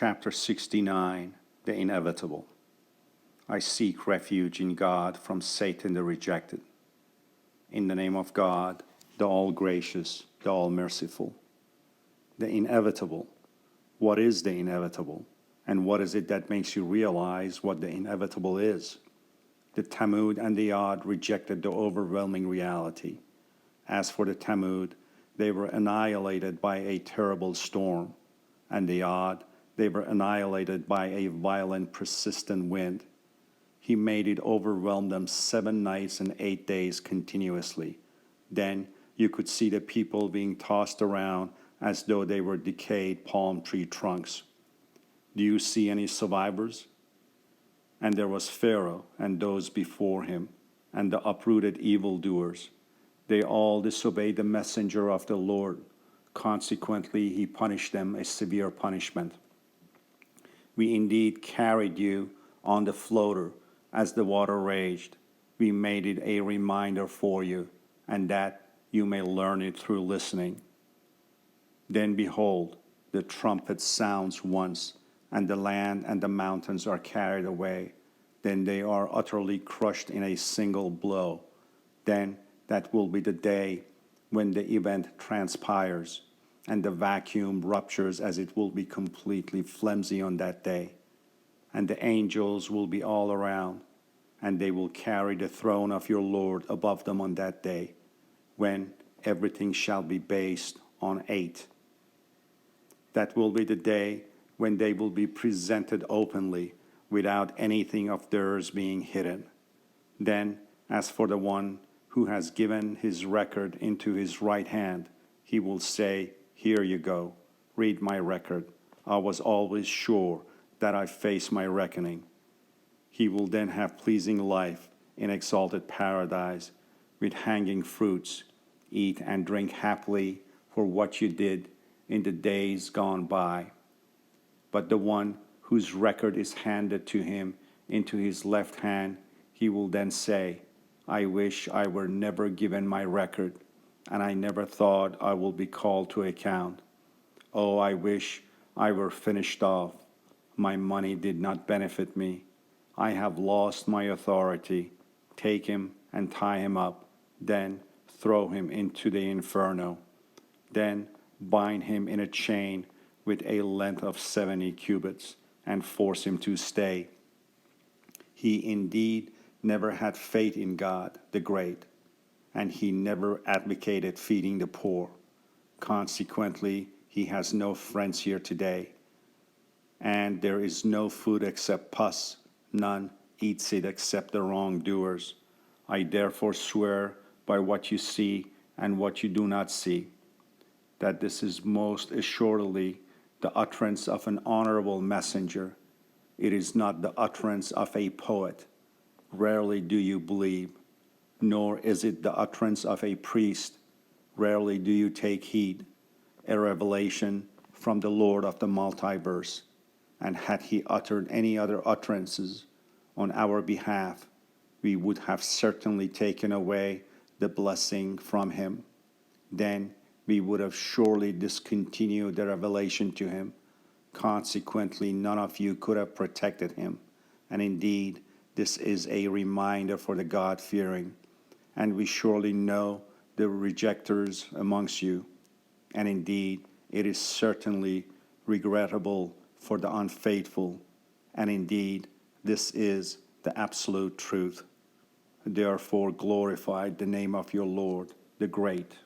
Chapter 69, The Inevitable. I seek refuge in God from Satan the rejected. In the name of God, the all-gracious, the all-merciful. The inevitable. What is the inevitable? And what is it that makes you realize what the inevitable is? The Tammud and the Yod rejected the overwhelming reality. As for the Tammud, they were annihilated by a terrible storm, and the Yod, they were annihilated by a violent, persistent wind. He made it overwhelm them 7 nights and 8 days continuously. Then you could see the people being tossed around as though they were decayed palm tree trunks. Do you see any survivors? And there was Pharaoh and those before him, and the uprooted evildoers. They all disobeyed the messenger of the Lord. Consequently, he punished them a severe punishment. We indeed carried you on the floater as the water raged. We made it a reminder for you, and that you may learn it through listening. Then behold, the trumpet sounds once, and the land and the mountains are carried away. Then they are utterly crushed in a single blow. Then that will be the day when the event transpires, and the vacuum ruptures, as it will be completely flimsy on that day. And the angels will be all around, and they will carry the throne of your Lord above them on that day, when everything shall be based on 8. That will be the day when they will be presented openly, without anything of theirs being hidden. Then, as for the one who has given his record into his right hand, he will say, "Here you go, read my record. I was always sure that I face my reckoning." He will then have pleasing life in exalted paradise, with hanging fruits. Eat and drink happily for what you did in the days gone by. But the one whose record is handed to him into his left hand, he will then say, "I wish I were never given my record, and I never thought I will be called to account. Oh, I wish I were finished off. My money did not benefit me. I have lost my authority. Take him and tie him up, then throw him into the inferno. Then bind him in a chain with a length of 70 cubits, and force him to stay." He indeed never had faith in God, the great, and he never advocated feeding the poor. Consequently, he has no friends here today. And there is no food except pus. None eats it except the wrongdoers. I therefore swear by what you see and what you do not see, that this is most assuredly the utterance of an honorable messenger. It is not the utterance of a poet. Rarely do you believe, nor is it the utterance of a priest. Rarely do you take heed. A revelation from the Lord of the multiverse. And had he uttered any other utterances on our behalf, we would have certainly taken away the blessing from him. Then we would have surely discontinued the revelation to him. Consequently, none of you could have protected him. And indeed, this is a reminder for the God-fearing. And we surely know the rejectors amongst you. And indeed, it is certainly regrettable for the unfaithful. And indeed, this is the absolute truth. Therefore, glorify the name of your Lord, the great.